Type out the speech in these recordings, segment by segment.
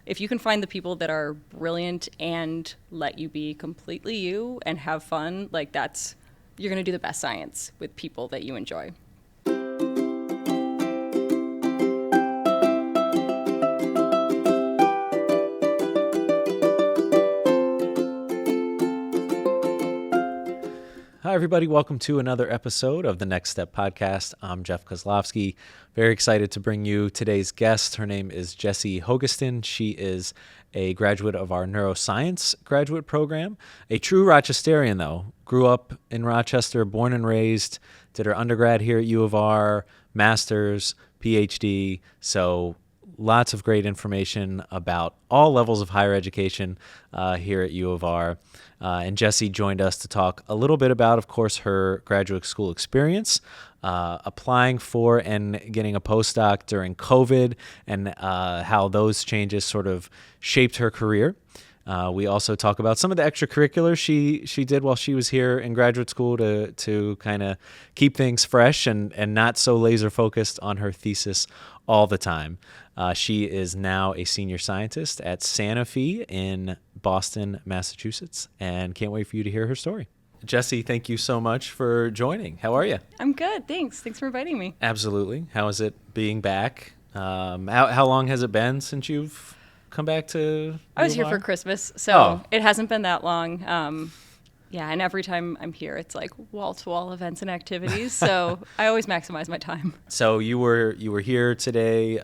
if you can find the people that are brilliant and let you be completely you and have fun, like you're going to do the best science with people that you enjoy. Hi, everybody. Welcome to another episode of the Next Step Podcast. I'm Jeff Kozlowski. Very excited to bring you today's guest. Her name is Jessie Hogestyn. She is a graduate of our Neuroscience Graduate Program. A true Rochesterian, though. Grew up in Rochester, born and raised, did her undergrad here at U of R, master's, PhD. So lots of great information about all levels of higher education here at U of R. And Jessie joined us to talk a little bit about, of course, her graduate school experience, applying for and getting a postdoc during COVID, and how those changes sort of shaped her career. We also talk about some of the extracurriculars she did while she was here in graduate school to kind of keep things fresh and not so laser focused on her thesis all the time. She is now a senior scientist at Sanofi in Boston, Massachusetts, and can't wait for you to hear her story. Jessie, thank you so much for joining. How are you? I'm good. Thanks for inviting me. Absolutely. How is it being back? How long has it been since you've come back to I was here for Christmas, so It hasn't been that long. Yeah, and every time I'm here, it's like wall-to-wall events and activities, so I always maximize my time. So you were here today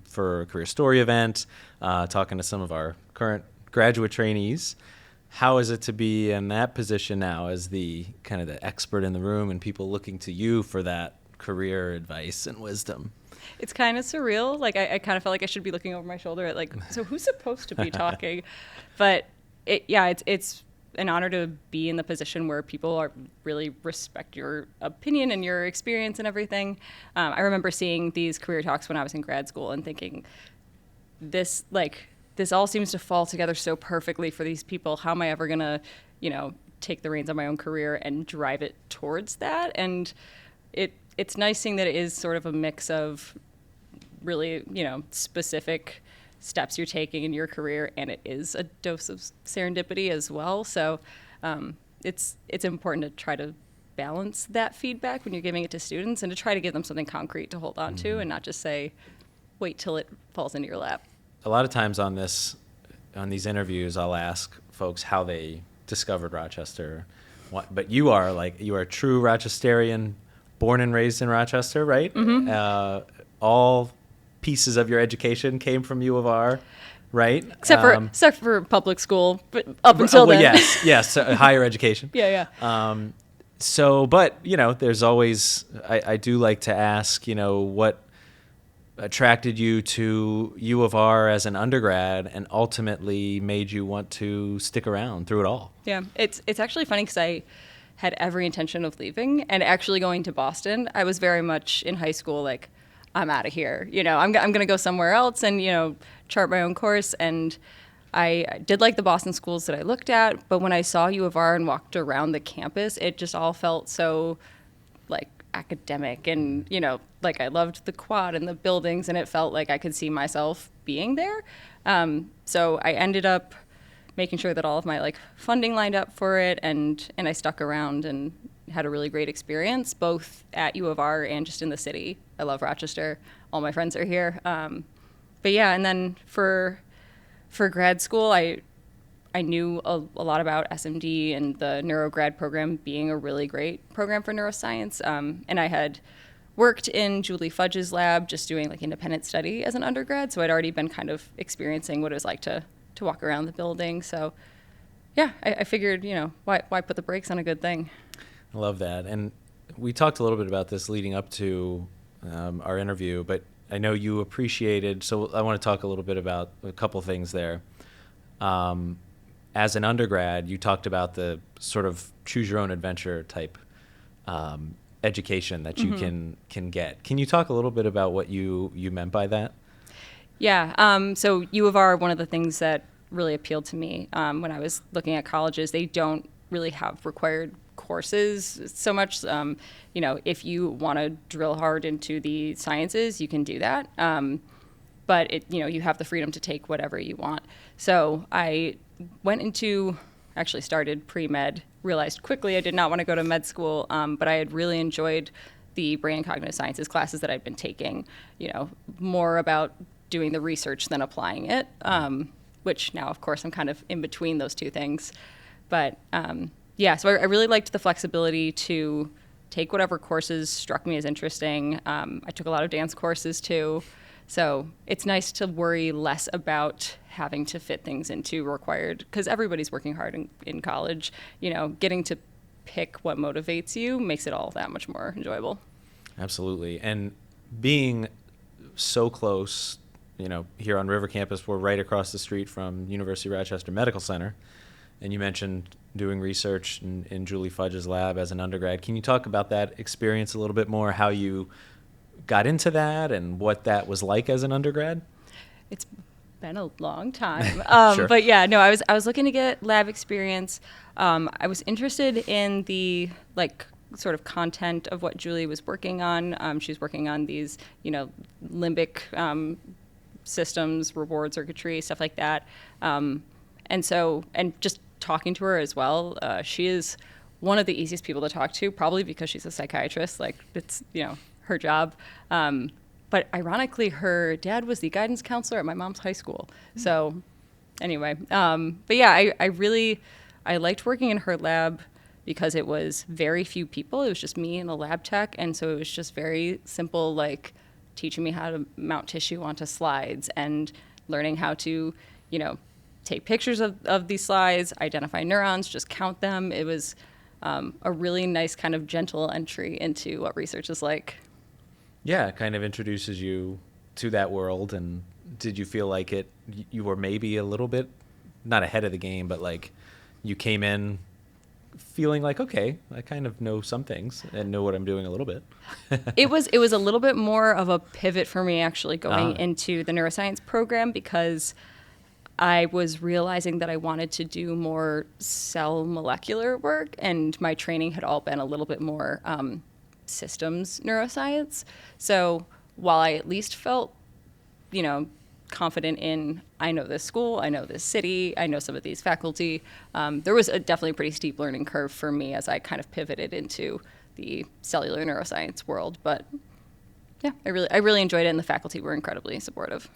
for a career story event, talking to some of our current graduate trainees. How is it to be in that position now as the kind of the expert in the room and people looking to you for that career advice and wisdom? It's kind of surreal. Like I kind of felt like I should be looking over my shoulder at so who's supposed to be talking? But it's an honor to be in the position where people really respect your opinion and your experience and everything. I remember seeing these career talks when I was in grad school and thinking, this all seems to fall together so perfectly for these people. How am I ever gonna, take the reins on my own career and drive it towards that? And it's nice seeing that it is sort of a mix of really, specific steps you're taking in your career, and it is a dose of serendipity as well. So it's important to try to balance that feedback when you're giving it to students and to try to give them something concrete to hold on to and not just say, wait till it falls into your lap. A lot of times on these interviews, I'll ask folks how they discovered Rochester. But you are a true Rochesterian, born and raised in Rochester, right? Mm-hmm. All pieces of your education came from U of R, right? Except for public school, but up until then. Yes, higher education. Yeah. But there's always, I do like to ask, what attracted you to U of R as an undergrad and ultimately made you want to stick around through it all? Yeah, it's actually funny because I had every intention of leaving and actually going to Boston. I was very much in high school like, I'm out of here. I'm going to go somewhere else and, chart my own course. And I did like the Boston schools that I looked at. But when I saw U of R and walked around the campus, it just all felt so like academic. And, I loved the quad and the buildings, and it felt like I could see myself being there. So I ended up making sure that all of my funding lined up for it. And I stuck around and had a really great experience, both at U of R and just in the city. I love Rochester. All my friends are here. But yeah, and then for grad school, I knew a lot about SMD and the Grad program being a really great program for neuroscience. And I had worked in Julie Fudge's lab just doing independent study as an undergrad. So I'd already been kind of experiencing what it was like to walk around the building. So yeah, I figured, why put the brakes on a good thing? I love that. And we talked a little bit about this leading up to our interview, but I know you appreciated, so I want to talk a little bit about a couple things there. As an undergrad, you talked about the sort of choose your own adventure type education that you can get. Can you talk a little bit about what you meant by that? Yeah. So U of R, one of the things that really appealed to me when I was looking at colleges, they don't really have required courses so much. If you want to drill hard into the sciences, you can do that. but you have the freedom to take whatever you want. So I actually started pre-med, realized quickly I did not want to go to med school, but I had really enjoyed the brain and cognitive sciences classes that I'd been taking, more about doing the research than applying it, which now, of course, I'm kind of in between those two things. But so I really liked the flexibility to take whatever courses struck me as interesting. I took a lot of dance courses too. So it's nice to worry less about having to fit things into required, because everybody's working hard in college. Getting to pick what motivates you makes it all that much more enjoyable. Absolutely. And being so close, here on River Campus, we're right across the street from University of Rochester Medical Center. And you mentioned doing research in Julie Fudge's lab as an undergrad. Can you talk about that experience a little bit more, how you got into that and what that was like as an undergrad? It's been a long time. Sure. But yeah, no, I was looking to get lab experience. I was interested in the sort of content of what Julie was working on. She was working on these, limbic systems, reward circuitry, stuff like that. And just talking to her as well, she is one of the easiest people to talk to, probably because she's a psychiatrist. It's, her job. But ironically, her dad was the guidance counselor at my mom's high school. So anyway, but yeah, I liked working in her lab because it was very few people. It was just me and a lab tech. And so it was just very simple, teaching me how to mount tissue onto slides and learning how to, take pictures of these slides, identify neurons, just count them. It was a really nice kind of gentle entry into what research is like. Yeah, it kind of introduces you to that world. And did you feel like you were maybe a little bit, not ahead of the game, but you came in feeling like, okay, I kind of know some things and know what I'm doing a little bit? It was a little bit more of a pivot for me actually going into the neuroscience program, because I was realizing that I wanted to do more cell molecular work, and my training had all been a little bit more systems neuroscience. So while I at least felt, confident in, I know this school, I know this city, I know some of these faculty, there was definitely a pretty steep learning curve for me as I kind of pivoted into the cellular neuroscience world. But yeah, I really enjoyed it, and the faculty were incredibly supportive.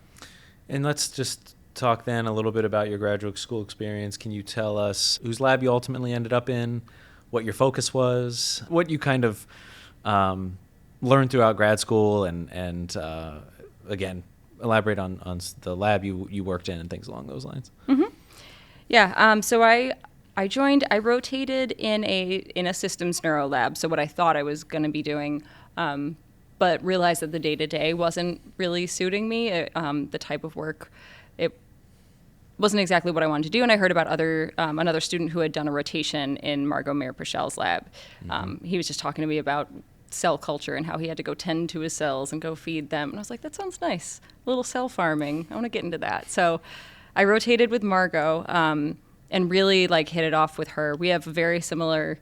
And let's just talk then a little bit about your graduate school experience. Can you tell us whose lab you ultimately ended up in, what your focus was, what you kind of learned throughout grad school, and again, elaborate on the lab you worked in and things along those lines. Mm-hmm. Yeah. So I rotated in a systems neuro lab. So what I thought I was going to be doing, but realized that the day-to-day wasn't really suiting me. The type of work, it wasn't exactly what I wanted to do. And I heard about another student who had done a rotation in Margot Mayer-Purcell's lab. Mm-hmm. He was just talking to me about cell culture and how he had to go tend to his cells and go feed them. And I was like, that sounds nice. A little cell farming. I want to get into that. So I rotated with Margot and really hit it off with her. We have a very similar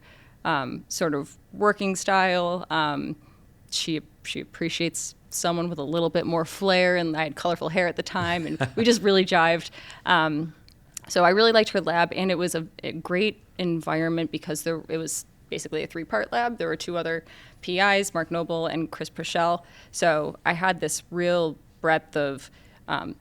sort of working style. She appreciates someone with a little bit more flair, and I had colorful hair at the time, and we just really jived. So I really liked her lab, and it was a great environment because it was basically a 3-part lab. There were 2 other PIs, Mark Noble and Chris Prochel. So I had this real breadth of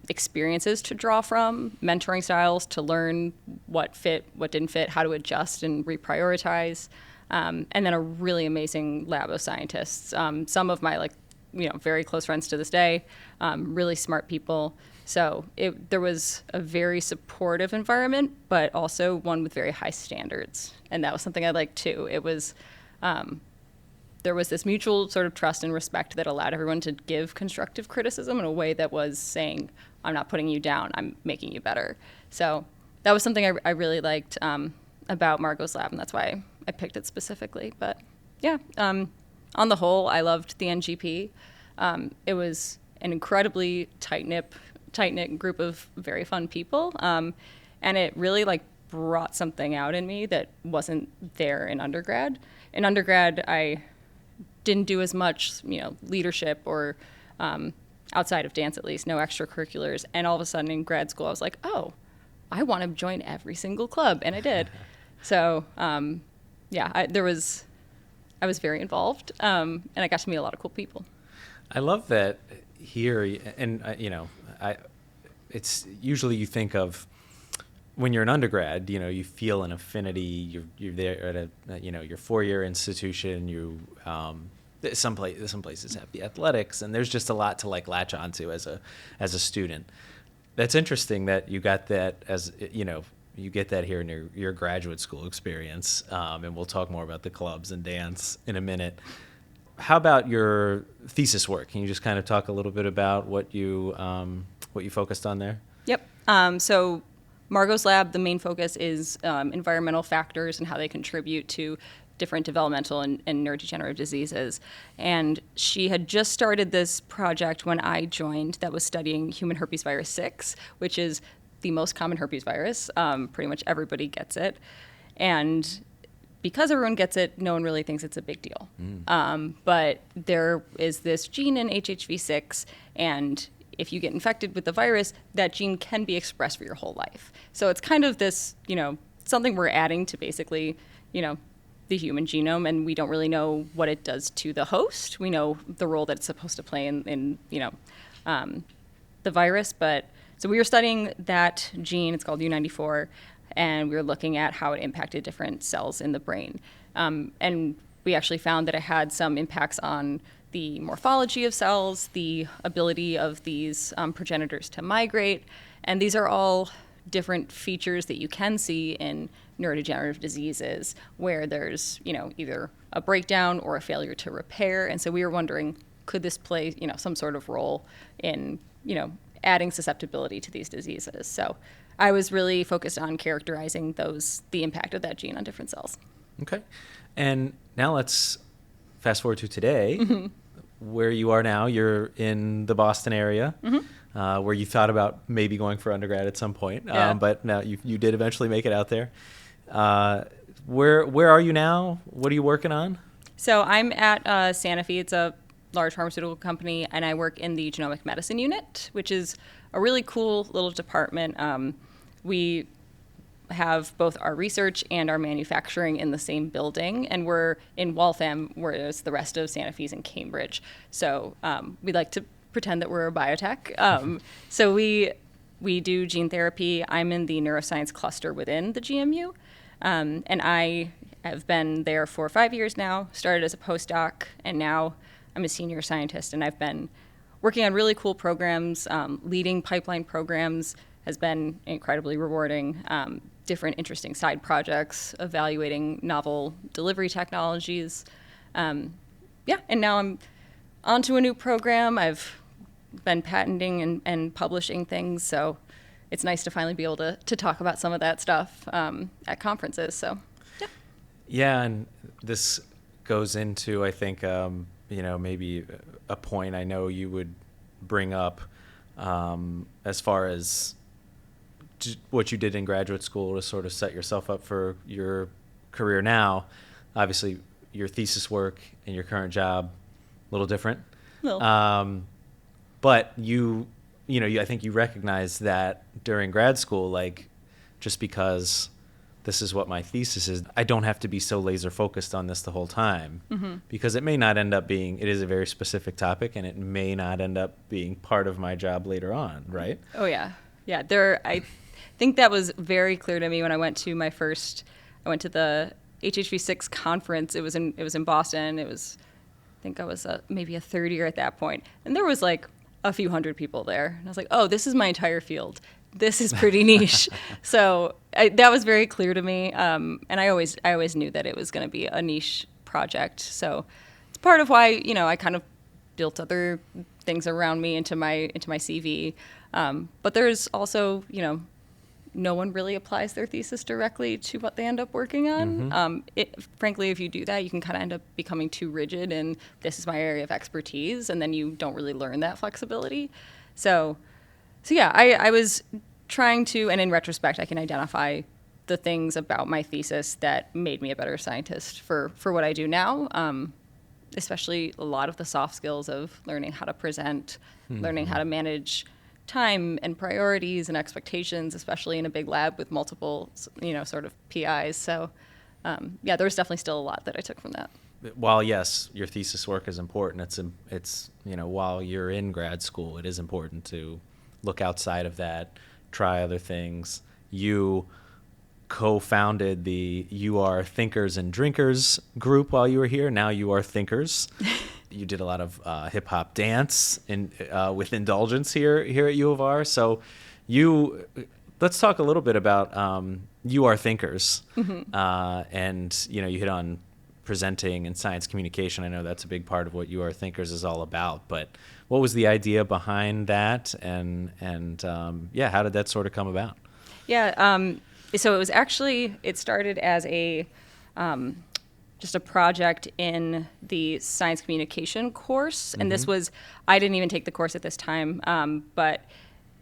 experiences to draw from, mentoring styles to learn what fit, what didn't fit, how to adjust and reprioritize, and then a really amazing lab of scientists. Some of my very close friends to this day, really smart people. So there was a very supportive environment, but also one with very high standards. And that was something I liked too. It was, there was this mutual sort of trust and respect that allowed everyone to give constructive criticism in a way that was saying, I'm not putting you down, I'm making you better. So that was something I really liked about Margot's lab, and that's why I picked it specifically. But yeah, on the whole, I loved the NGP. It was an incredibly tight-knit group of very fun people, and it really brought something out in me that wasn't there in undergrad. In undergrad, I didn't do as much leadership or outside of dance at least, no extracurriculars. And all of a sudden in grad school, I was like, oh, I want to join every single club. And I did. So, yeah, I was very involved, and I got to meet a lot of cool people. I love that here, and it's usually you think of when you're an undergrad, you feel an affinity. You're there at a your 4-year institution. Some places have the athletics, and there's just a lot to like latch onto as a student. That's interesting that you got that as you get that here in your graduate school experience, and we'll talk more about the clubs and dance in a minute. How about your thesis work? Can you just kind of talk a little bit about what you focused on there? Yep. So Margot's lab, the main focus is environmental factors and how they contribute to different developmental and neurodegenerative diseases. And she had just started this project when I joined that was studying human herpes virus 6, which is the most common herpes virus. Pretty much everybody gets it. And because everyone gets it, no one really thinks it's a big deal. But there is this gene in HHV6, and if you get infected with the virus, that gene can be expressed for your whole life. So it's kind of this, something we're adding to basically, the human genome, and we don't really know what it does to the host. We know the role that it's supposed to play in the virus, but so we were studying that gene. It's called U94, and we were looking at how it impacted different cells in the brain. And we actually found that it had some impacts on the morphology of cells, the ability of these progenitors to migrate, and these are all different features that you can see in neurodegenerative diseases where there's, either a breakdown or a failure to repair. And so we were wondering, could this play, some sort of role in, adding susceptibility to these diseases? So I was really focused on characterizing the impact of that gene on different cells. Okay. And now let's fast forward to today, where you are now. You're in the Boston area, where you thought about maybe going for undergrad at some point, but now you did eventually make it out there. Where are you now? What are you working on? So I'm at Sanofi. It's a large pharmaceutical company, and I work in the genomic medicine unit, which is a really cool little department. We have both our research and our manufacturing in the same building, and we're in Waltham, whereas the rest of Sanofi's in Cambridge. So we like to pretend that we're a biotech. So we do gene therapy. I'm in the neuroscience cluster within the GMU, and I have been there for 5 years now, started as a postdoc, and now I'm a senior scientist, and I've been working on really cool programs. Leading pipeline programs has been incredibly rewarding. Different interesting side projects, evaluating novel delivery technologies. And now I'm onto a new program. I've been patenting and publishing things, so it's nice to finally be able to talk about some of that stuff at conferences. So, yeah. Yeah, and this goes into, I think, maybe a point I know you would bring up as far as what you did in graduate school to sort of set yourself up for your career now. Obviously, your thesis work and your current job, a little different. But I think you recognize that during grad school, like, just because this is what my thesis is, I don't have to be so laser focused on this the whole time, because it may not end up being, it is a very specific topic, and it may not end up being part of my job later on, right? Oh, yeah. Yeah, I think that was very clear to me when I went to the HHV6 conference. It was in Boston. I think I was maybe a third year at that point. And there was like a few hundred people there. And I was like, oh, this is my entire field. This is pretty niche. So that was very clear to me. And I always knew that it was going to be a niche project. So it's part of why, I kind of built other things around me into my CV. But there's also, no one really applies their thesis directly to what they end up working on. Frankly, if you do that, you can kind of end up becoming too rigid, and this is my area of expertise, and then you don't really learn that flexibility. So yeah, I was trying to, and in retrospect, I can identify the things about my thesis that made me a better scientist for what I do now. especially a lot of the soft skills of learning how to present, learning how to manage time and priorities and expectations, especially in a big lab with multiple, sort of PIs. So, there was definitely still a lot that I took from that. While yes, your thesis work is important, it's while you're in grad school, it is important to look outside of that, try other things. You co-founded the UR Thinkers and Drinkers group while you were here. Now you are Thinkers. You did a lot of hip hop dance with Indulgence here at U of R. So let's talk a little bit about UR Thinkers. And you hit on presenting and science communication. I know that's a big part of what UR Thinkers is all about. But what was the idea behind that, and how did that sort of come about? Yeah. So it started as just a project in the science communication course. And this was, I didn't even take the course at this time, but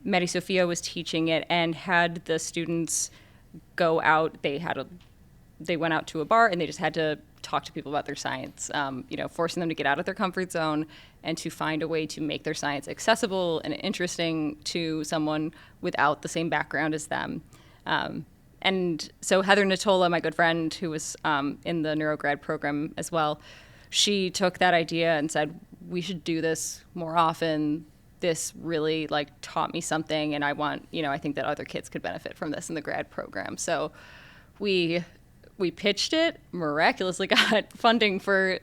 Maddie Sophia was teaching it and had the students go out. They went out to a bar and they just had to talk to people about their science, forcing them to get out of their comfort zone and to find a way to make their science accessible and interesting to someone without the same background as them. And so Heather Natola, my good friend, who was in the Neurograd program as well, she took that idea and said, we should do this more often. This really taught me something, and I think that other kids could benefit from this in the grad program. So we pitched it, miraculously got funding for,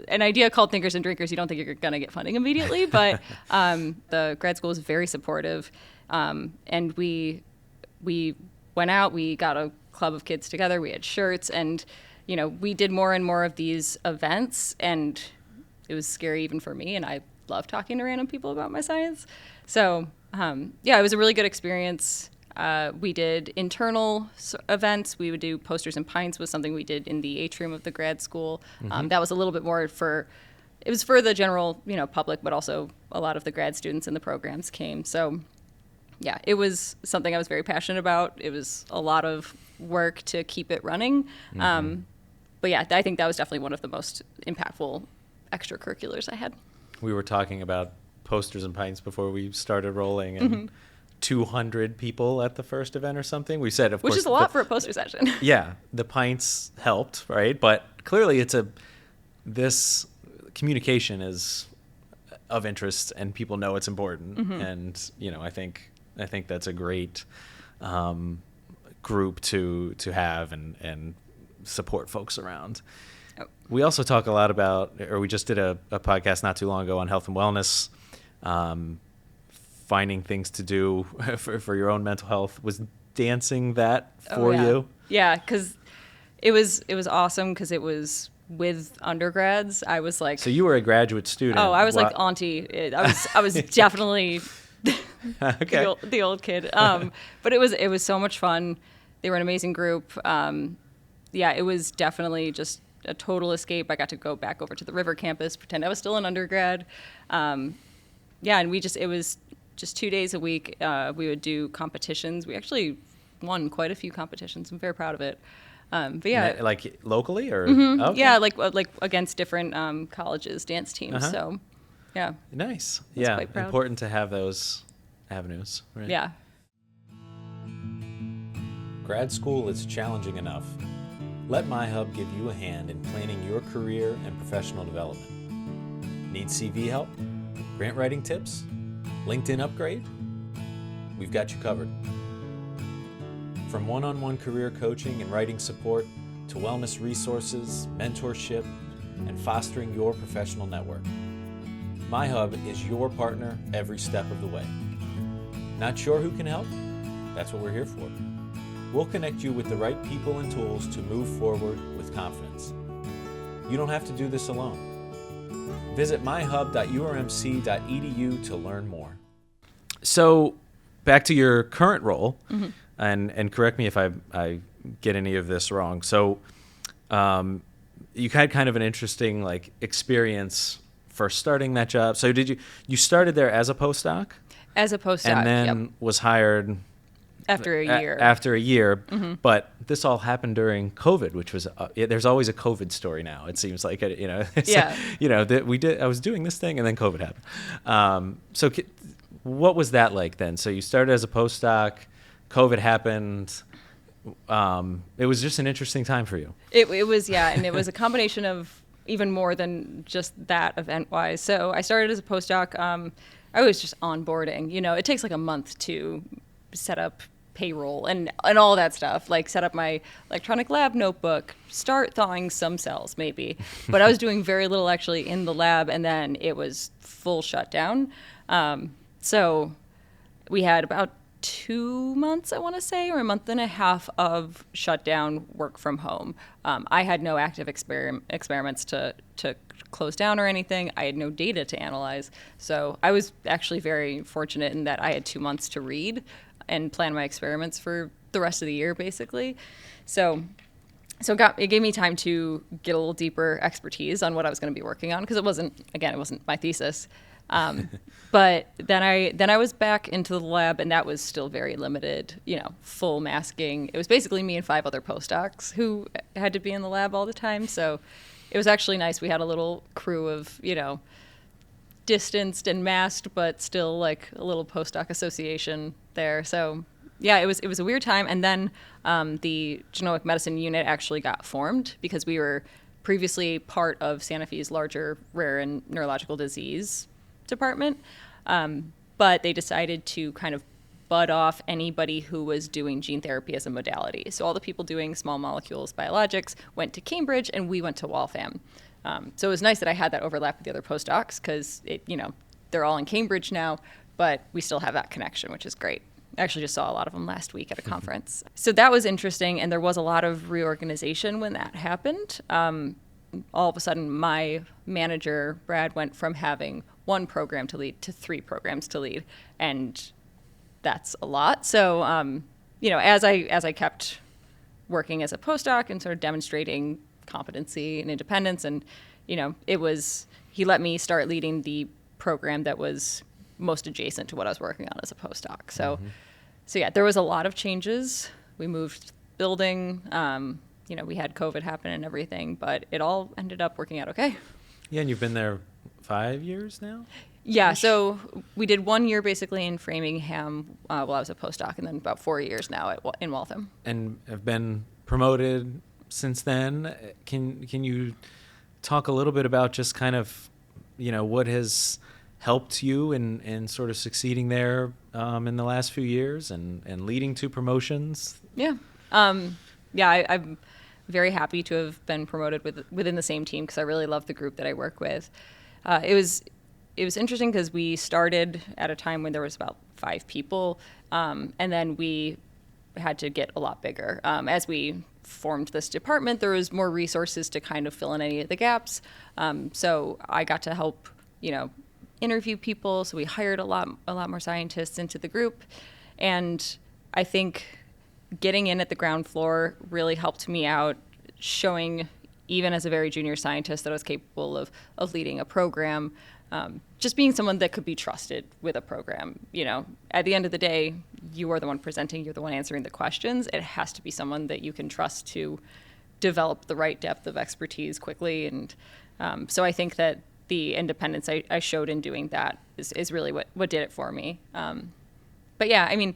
an idea called Thinkers and Drinkers. You don't think you're going to get funding immediately, but the grad school was very supportive. And we went out, we got a club of kids together, we had shirts, and, we did more and more of these events, and it was scary even for me, and I love talking to random people about my science. So, it was a really good experience. We did internal events. We would do posters and pints was something we did in the atrium of the grad school. That was a little bit more for the general, public, but also a lot of the grad students in the programs came. So, yeah, it was something I was very passionate about. It was a lot of work to keep it running. But yeah, I think that was definitely one of the most impactful extracurriculars I had. We were talking about posters and pints before we started rolling, and 200 people at the first event or something. We said, of course, which is a lot for a poster session. Yeah, the pints helped, right? But clearly, this communication is of interest, and people know it's important. And I think that's a great group to have and support folks around. We also talk a lot about, or we just did a podcast not too long ago on health and wellness, finding things to do for your own mental health. Was dancing that for you? Yeah, because it was awesome because it was with undergrads. I was like, so you were a graduate student. Oh, I was like auntie. I was definitely okay. the old kid. But it was so much fun. They were an amazing group. It was definitely just a total escape. I got to go back over to the River campus, pretend I was still an undergrad. And it was just 2 days a week. We would do competitions. We actually won quite a few competitions. I'm very proud of it. Like locally or? Okay. Yeah, like against different colleges, dance teams. So, yeah. Nice. Quite proud. Important to have those avenues, right? Yeah. Grad school is challenging enough. Let MyHub give you a hand in planning your career and professional development. Need CV help? Grant writing tips? LinkedIn upgrade? We've got you covered. From one-on-one career coaching and writing support to wellness resources, mentorship, and fostering your professional network, MyHub is your partner every step of the way. Not sure who can help? That's what we're here for. We'll connect you with the right people and tools to move forward with confidence. You don't have to do this alone. Visit myhub.urmc.edu to learn more. So, back to your current role, and correct me if I get any of this wrong. So, you had kind of an interesting experience first starting that job. So, you started there as a postdoc? As a postdoc, and then was hired After a year. After a year. But this all happened during COVID, which was, there's always a COVID story now. It seems like, I was doing this thing and then COVID happened. So what was that like then? So you started as a postdoc, COVID happened. It was just an interesting time for you. It was, yeah. And it was a combination of even more than just that event-wise. So I started as a postdoc. I was just onboarding. It takes like a month to set up payroll and all that stuff, like set up my electronic lab notebook, start thawing some cells maybe. But I was doing very little actually in the lab, and then it was full shutdown. So we had about 2 months, I want to say, or a month and a half of shutdown work from home. I had no active experiments to close down or anything. I had no data to analyze. So I was actually very fortunate in that I had 2 months to read and plan my experiments for the rest of the year, basically. So it gave me time to get a little deeper expertise on what I was going to be working on, because it wasn't my thesis. But then I was back into the lab, and that was still very limited, full masking. It was basically me and 5 other postdocs who had to be in the lab all the time. So it was actually nice. We had a little crew of, distanced and masked, but still like a little postdoc association there. So yeah, it was a weird time. And then the genomic medicine unit actually got formed because we were previously part of Sanofi's larger rare and neurological disease department. But they decided to kind of bud off anybody who was doing gene therapy as a modality. So all the people doing small molecules, biologics, went to Cambridge, and we went to Waltham. So it was nice that I had that overlap with the other postdocs, because they're all in Cambridge now, but we still have that connection, which is great. I actually just saw a lot of them last week at a conference. So that was interesting, and there was a lot of reorganization when that happened. All of a sudden, my manager, Brad, went from having 1 program to lead to 3 programs to lead, and that's a lot. So, as I kept working as a postdoc and sort of demonstrating competency and independence, and he let me start leading the program that was most adjacent to what I was working on as a postdoc. So yeah, there was a lot of changes. We moved building. We had COVID happen and everything, but it all ended up working out okay. Yeah, and you've been there 5 years now? Yeah, so we did 1 year basically in Framingham while I was a postdoc, and then about 4 years now in Waltham. And have been promoted since then. Can you talk a little bit about just kind of, what has helped you in sort of succeeding there in the last few years and leading to promotions? Yeah. I'm very happy to have been promoted within the same team, because I really love the group that I work with. It was interesting because we started at a time when there was about 5 people, and then we had to get a lot bigger. As we formed this department, there was more resources to kind of fill in any of the gaps. So I got to help, interview people. So we hired a lot more scientists into the group, and I think getting in at the ground floor really helped me out, showing even as a very junior scientist that I was capable of leading a program. Just being someone that could be trusted with a program. At the end of the day, you are the one presenting, you're the one answering the questions. It has to be someone that you can trust to develop the right depth of expertise quickly. And so I think that the independence I showed in doing that is really what did it for me. But yeah, I mean,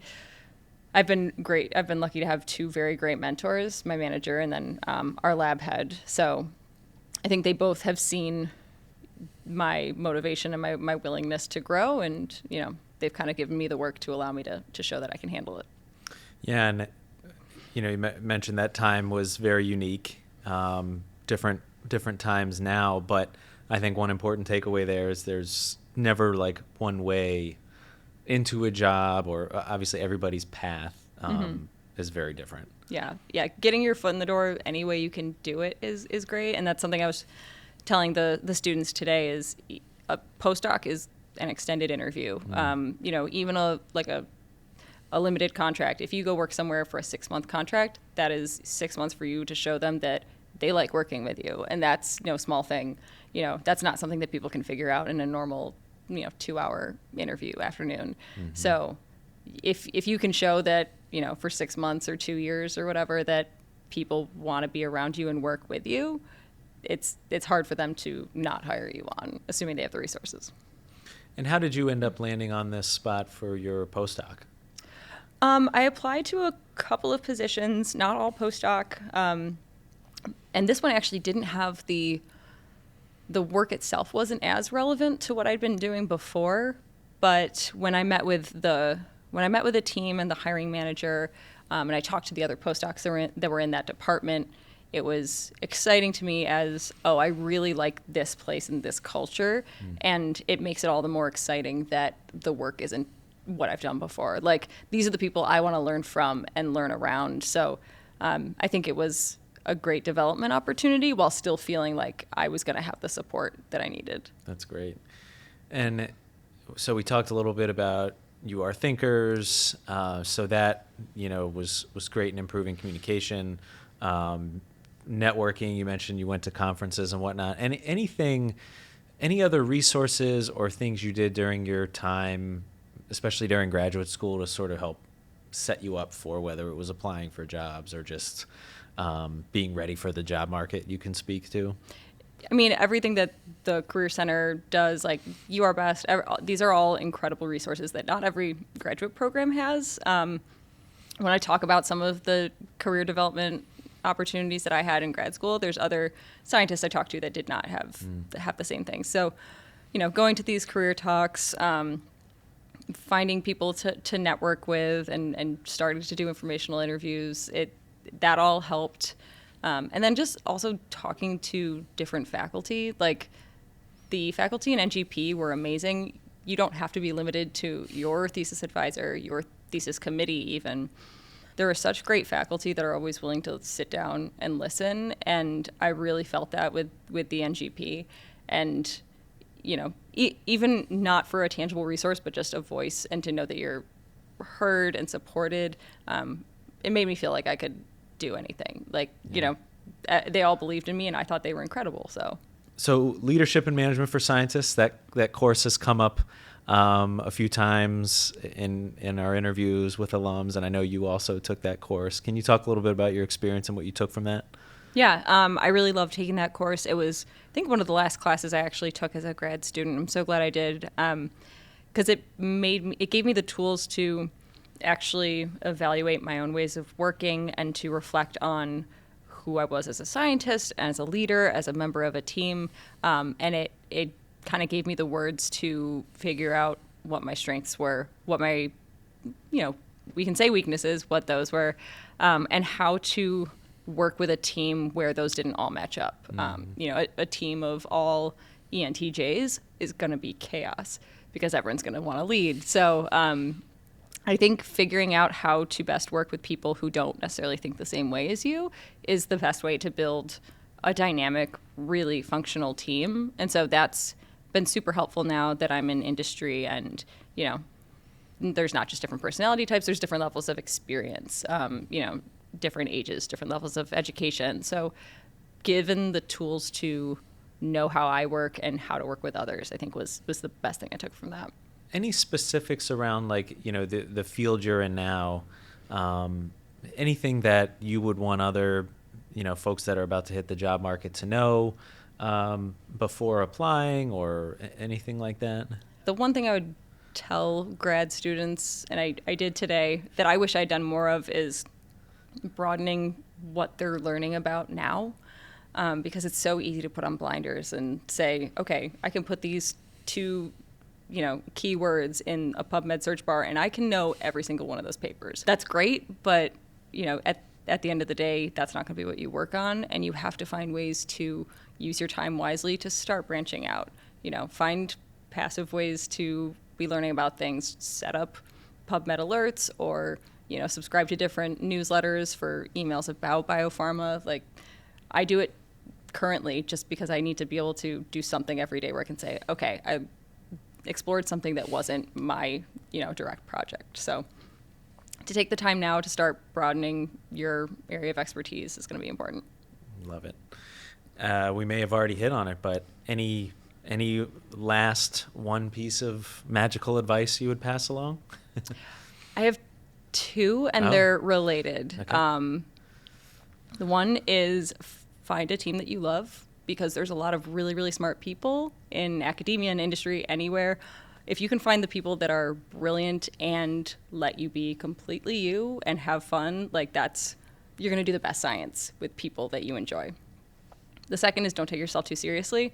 I've been lucky to have 2 very great mentors, my manager and then our lab head. So I think they both have seen my motivation and my willingness to grow, and they've kind of given me the work to allow me to show that I can handle it. Yeah, and you mentioned that time was very unique, different times now, but I think one important takeaway there is there's never like one way into a job, or obviously everybody's path is very different. Yeah, getting your foot in the door any way you can do it is great, and that's something I was telling the students today. Is a postdoc is an extended interview. Even a limited contract. If you go work somewhere for a 6-month contract, that is 6 months for you to show them that they like working with you, and that's no small thing. That's not something that people can figure out in a normal 2-hour interview afternoon. So if you can show that for 6 months or 2 years or whatever, that people want to be around you and work with you, it's hard for them to not hire you on, assuming they have the resources. And how did you end up landing on this spot for your postdoc? I applied to a couple of positions, not all postdoc, and this one actually didn't have the work itself wasn't as relevant to what I'd been doing before. But when I met with the team and the hiring manager, and I talked to the other postdocs that were in that department, it was exciting to me as, I really like this place and this culture, and it makes it all the more exciting that the work isn't what I've done before. Like, these are the people I want to learn from and learn around. So I think it was a great development opportunity while still feeling like I was going to have the support that I needed. That's great. And so we talked a little bit about you are thinkers, so that was great in improving communication, networking. You mentioned you went to conferences and whatnot. And any other resources or things you did during your time, especially during graduate school, to sort of help set you up for whether it was applying for jobs or just being ready for the job market, you can speak to? I mean, everything that the Career Center does, like You Are Best, these are all incredible resources that not every graduate program has. When I talk about some of the career development opportunities that I had in grad school, there's other scientists I talked to that did not have the same thing. So, going to these career talks, finding people to network with, and starting to do informational interviews, that all helped. And then just also talking to different faculty. Like, the faculty in NGP were amazing. You don't have to be limited to your thesis advisor, your thesis committee even. There are such great faculty that are always willing to sit down and listen, and I really felt that with the NGP. And, even not for a tangible resource, but just a voice, and to know that you're heard and supported, it made me feel like I could do anything. Like, they all believed in me, and I thought they were incredible. So leadership and management for scientists, that course has come up a few times in our interviews with alums, and I know you also took that course. Can you talk a little bit about your experience and what you took from that? Yeah, I really loved taking that course. It was, I think, one of the last classes I actually took as a grad student. I'm so glad I did, because it gave me the tools to actually evaluate my own ways of working and to reflect on who I was as a scientist, as a leader, as a member of a team, and it kind of gave me the words to figure out what my strengths were, what my, we can say weaknesses, what those were, and how to work with a team where those didn't all match up. A team of all ENTJs is going to be chaos because everyone's going to want to lead. So I think figuring out how to best work with people who don't necessarily think the same way as you is the best way to build a dynamic, really functional team. And so that's been super helpful now that I'm in industry, and, there's not just different personality types, there's different levels of experience, different ages, different levels of education. So given the tools to know how I work and how to work with others, I think was the best thing I took from that. Any specifics around, like, the field you're in now, anything that you would want other, folks that are about to hit the job market to know before applying, or anything like that? The one thing I would tell grad students, and I did today, that I wish I'd done more of, is broadening what they're learning about now, because it's so easy to put on blinders and say, okay, I can put these two keywords in a PubMed search bar, and I can know every single one of those papers. That's great, but at the end of the day, that's not going to be what you work on, and you have to find ways to use your time wisely to start branching out. Find passive ways to be learning about things. Set up PubMed alerts, or subscribe to different newsletters for emails about biopharma. Like, I do it currently just because I need to be able to do something every day where I can say, okay, I explored something that wasn't my, direct project. So to take the time now to start broadening your area of expertise is going to be important. Love it. We may have already hit on it, but any last one piece of magical advice you would pass along? I have two, and they're related. Okay. The one is find a team that you love, because there's a lot of really, really smart people in academia and industry, anywhere. If you can find the people that are brilliant and let you be completely you and have fun, like you're going to do the best science with people that you enjoy. The second is don't take yourself too seriously.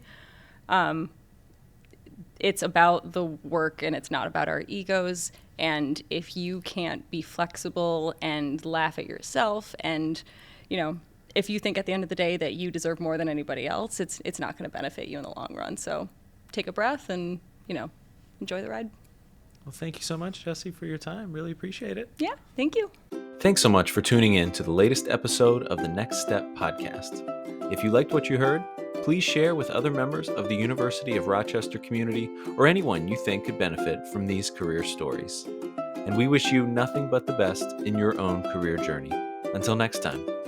It's about the work and it's not about our egos. And if you can't be flexible and laugh at yourself and, if you think at the end of the day that you deserve more than anybody else, it's not going to benefit you in the long run. So take a breath and, enjoy the ride. Well, thank you so much, Jessie, for your time. Really appreciate it. Yeah, thank you. Thanks so much for tuning in to the latest episode of the Next Step podcast. If you liked what you heard, please share with other members of the University of Rochester community or anyone you think could benefit from these career stories. And we wish you nothing but the best in your own career journey. Until next time.